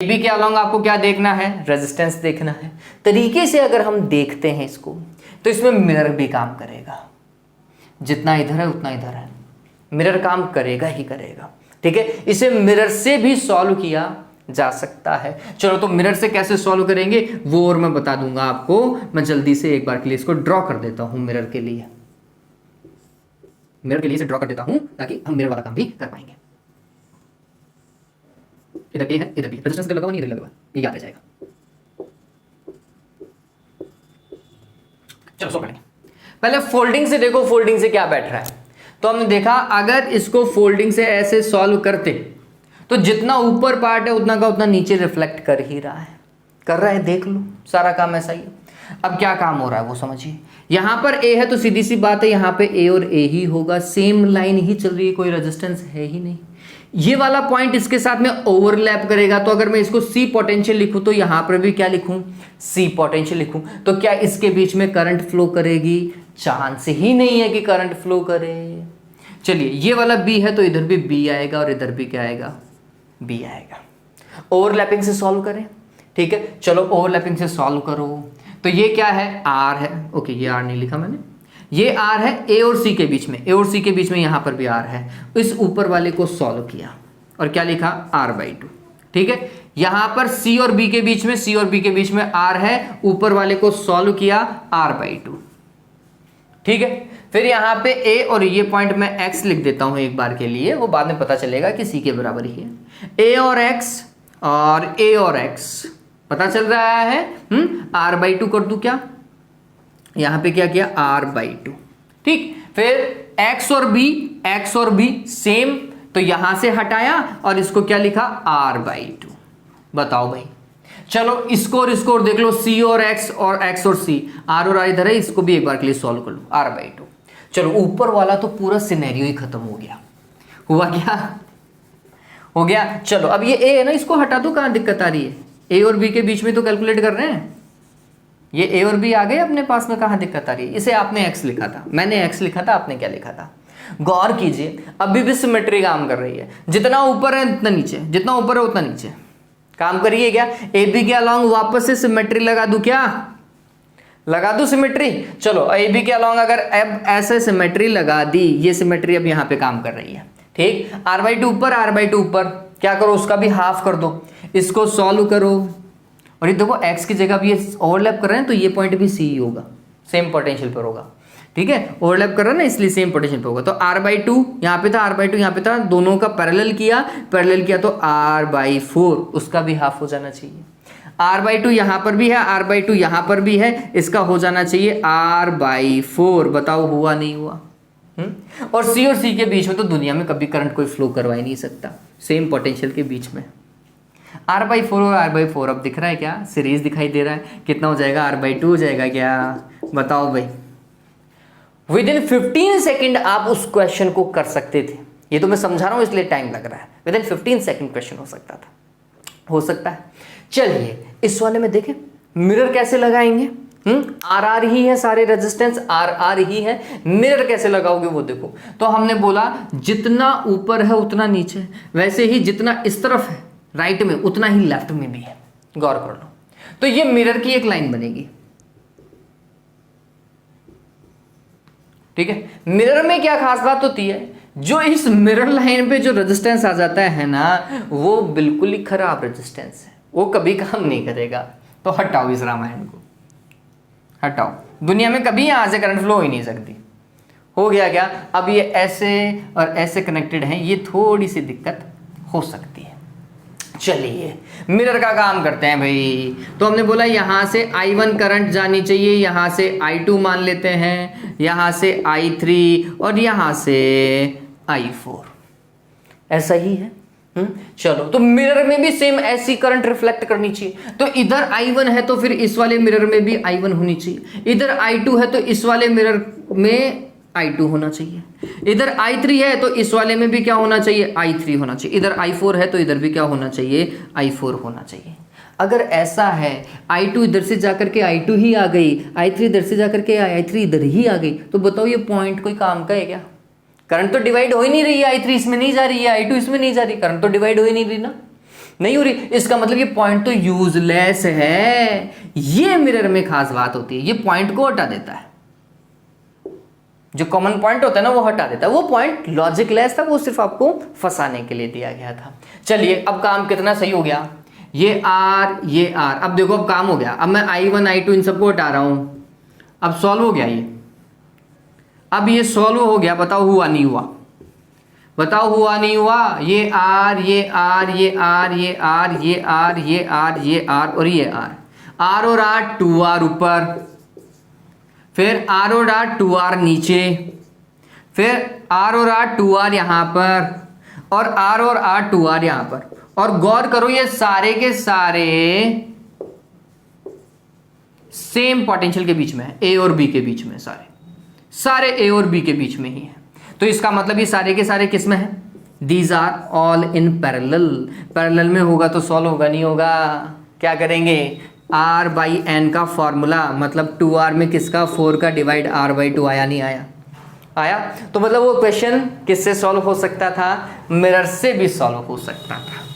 AB के along आपको क्या देखना है, रेजिस्टेंस देखना है। तरीके से अगर हम देखते हैं इसको तो इसमें मिरर भी काम करेगा, जितना इधर है उतना इधर है, मिरर काम करेगा ही करेगा। ठीक है, इसे मिरर से भी सॉल्व किया जा सकता है। चलो तो मिरर से कैसे सॉल्व करेंगे वो और मैं बता दूंगा आपको। मैं जल्दी से एक बार के लिए इसको ड्रॉ कर देता हूं, मिरर के लिए इसे ड्रॉ कर देता हूं ताकि हम मिरर वाला काम भी कर पाएंगे। इधर ये है, इधर भी रेजिस्टेंस इधर लगा हुआ नहीं, इधर लगा हुआ, ये याद आ जाएगा। चलो सॉल्व करेंगे। पहले फोल्डिंग से देखो, फोल्डिंग से क्या बैठ रहा है। तो हमने देखा अगर इसको फोल्डिंग से ऐसे सॉल्व करते तो जितना ऊपर पार्ट है उतना का उतना नीचे रिफ्लेक्ट कर ही रहा है, कर रहा है, देख लो सारा काम ऐसा ही है। अब क्या काम हो रहा है वो समझिए। यहां पर ए है तो सीधी सी बात है यहां पे ए और ए ही होगा, सेम लाइन ही चल रही है, कोई रेजिस्टेंस है ही नहीं। ये वाला पॉइंट इसके साथ में ओवरलैप करेगा, तो अगर मैं इसको सी पोटेंशियल लिखूं तो यहां पर भी क्या लिखूं, सी पोटेंशियल लिखूं। तो क्या इसके बीच में करंट फ्लो करेगी, चांस ही नहीं है कि करंट फ्लो करे। चलिए ये वाला बी है तो इधर भी बी आएगा और इधर भी क्या आएगा, बी आएगा। ओवरलैपिंग से सॉल्व करें, ठीक है। चलो ओवरलैपिंग से सॉल्व करो। तो ये क्या है, आर है, ओके ये आर नहीं लिखा मैंने, ये आर है ए और सी के बीच में, ए और सी के बीच में यहां पर भी आर है। इस ऊपर वाले को सॉल्व किया और क्या लिखा, r/2। ठीक है, यहां पर सी और बी के बीच में, सी और बी के बीच में आर है, ऊपर वाले को सॉल्व किया r/2। ठीक है, फिर यहां पे ए और ये पॉइंट मैं x लिख देता हूं एक बार के लिए, वो बाद में पता चलेगा कि सी के बराबर ही है। ए और x और ए और x पता चल रहा है। r/2 कर दूं क्या, यहां पे क्या किया, r/2। ठीक, फिर x और b सेम, तो यहां से हटाया और इसको क्या लिखा, r/2। बताओ भाई, चलो इसको और देख लो, c और x और c, r और r इधर है, इसको भी एक बार के लिए सॉल्व कर लो, r/2। चलो ऊपर वाला तो पूरा सिनेरियो ही खत्म हो गया, हुआ क्या, हो गया। चलो अब ये a है ना, इसको हटा दो, कहां दिक्कत आ रही है, a और b के बीच में तो कैलकुलेट कर रहे हैं, ये a और b आ गए अपने पास में, कहां दिक्कत आ रही है। इसे आपने x लिखा था, मैंने x लिखा था, आपने क्या लिखा था। गौर कीजिए, अभी भी सिमेट्री काम कर रही है, जितना ऊपर है उतना नीचे, जितना ऊपर है उतना नीचे काम करिए। क्या ए बी के अलॉन्ग वापस से सिमेट्री लगा दूं, क्या लगा दूं सिमेट्री। चलो ए बी के अलॉन्ग अगर अब ऐसे सिमेट्री लगा दी, ये सिमेट्री अब यहां पे काम कर रही है। ठीक, r/2 ऊपर, r/2 ऊपर, क्या करो उसका भी हाफ कर दो, इसको सॉल्व करो। और ये देखो x की जगह भी ये ओवरलैप कर रहे हैं तो ये पॉइंट भी सी होगा, सेम पोटेंशियल पर होगा। ठीक है, ओवरलैप कर रहा है ना, इसलिए सेम पोटेंशियल पर होगा। तो r/2 यहाँ पे था, r/2 यहाँ पे था, दोनों का पैरेलल किया तो r/4 उसका भी हाफ हो जाना चाहिए। r/2 यहाँ पर भी है, r/2 यहाँ पर भी है, इसका हो जाना चाहिए r/4। बताओ हुआ नहीं हुआ। और सी और सी के बीच में तो दुनिया में कभी करंट कोई फ्लो करवा ही नहीं सकता, सेम पोटेंशियल के बीच में। r/4 और r/4 अब दिख रहा है क्या, सीरीज दिखाई दे रहा है, कितना हो जाएगा, r/2 हो जाएगा क्या, बताओ भाई। विदिन 15 सेकेंड आप उस क्वेश्चन को कर सकते थे, ये तो मैं समझा रहा हूं इसलिए टाइम लग रहा है, विदिन 15 सेकेंड क्वेश्चन हो सकता था, हो सकता है। चलिए इस वाले में देखें मिरर कैसे लगाएंगे। आर ही है, सारे रेजिस्टेंस आर ही है, मिरर कैसे लगाओगे वो देखो। तो हमने बोला जितना ऊपर है उतना नीचे, वैसे ही जितना इस तरफ है राइट में उतना ही लेफ्ट में भी है, गौर कर लो। तो ये मिरर की एक लाइन बनेगी। ठीक है, मिरर में क्या खास बात होती है, जो इस मिरर लाइन पे जो रेजिस्टेंस आ जाता है ना, वो बिल्कुल ही खराब रेजिस्टेंस है, वो कभी काम नहीं करेगा। तो हटाओ इस रामायण को, हटाओ, दुनिया में कभी यहां से करंट फ्लो हो ही नहीं सकती। हो गया क्या, अब ये ऐसे और ऐसे कनेक्टेड हैं, ये थोड़ी सी दिक्कत हो सकती है। चलिए मिरर का काम करते हैं भाई। तो हमने बोला यहां से I1 करंट जानी चाहिए, यहां से I2 मान लेते हैं, यहां से I3 और यहां से I4, ऐसा ही है। चलो तो मिरर में भी सेम ऐसी करंट रिफ्लेक्ट करनी चाहिए। तो इधर I1 है तो फिर इस वाले मिरर में भी I1 होनी चाहिए, इधर I2 है तो इस वाले मिरर में I2 होना चाहिए, इधर I3 है तो इस वाले में भी क्या होना चाहिए, I3 होना चाहिए, इधर I4 है तो इधर भी क्या होना चाहिए, I4 होना चाहिए। अगर ऐसा है I2 इधर से जाकर के I2 ही आ गई, I3 इधर से जाकर के I3 इधर ही आ गई, तो बताओ ये पॉइंट कोई काम का है क्या। करंट तो डिवाइड हो ही नहीं रही है, I3 इसमें नहीं जा रही है, I2 इसमें नहीं जा रही, करंट तो डिवाइड हो ही नहीं रही ना। नहीं हो रही, इसका मतलब ये पॉइंट तो यूजलेस है। ये मिरर में खास बात होती है, ये पॉइंट को हटा देता है, जो कॉमन पॉइंट होता है ना वो हटा देता है। वो पॉइंट लॉजिकलेस था, वो सिर्फ आपको फंसाने के लिए दिया गया था। चलिए अब काम कितना सही हो गया, ये R, अब देखो अब काम हो गया। अब मैं I1 I2 इन सबको हटा रहा हूं, अब सॉल्व हो गया ये। अब ये सॉल्व हो गया, बताओ हुआ नहीं हुआ, बताओ हुआ नहीं हुआ। ये R, ये R, ये R, ये R, ये R, ये R, ये R और ये R और R 2R ऊपर, फिर R और R 2R नीचे, फिर R और R 2R यहां पर, और R और R 2R यहां पर। और गौर करो ये सारे के सारे सेम पोटेंशियल के बीच में है, A और B के बीच में, सारे A और B के बीच में ही है। तो इसका मतलब ये सारे के सारे किस में है, these are all in parallel में होगा तो सॉल्व होगा नहीं होगा। क्या करेंगे, R/n का फॉर्मूला, मतलब 2R में किसका 4 का डिवाइड R/2 आया नहीं आया, तो मतलब वो क्वेश्चन किससे सॉल्व हो सकता था, मिरर से भी सॉल्व हो सकता था।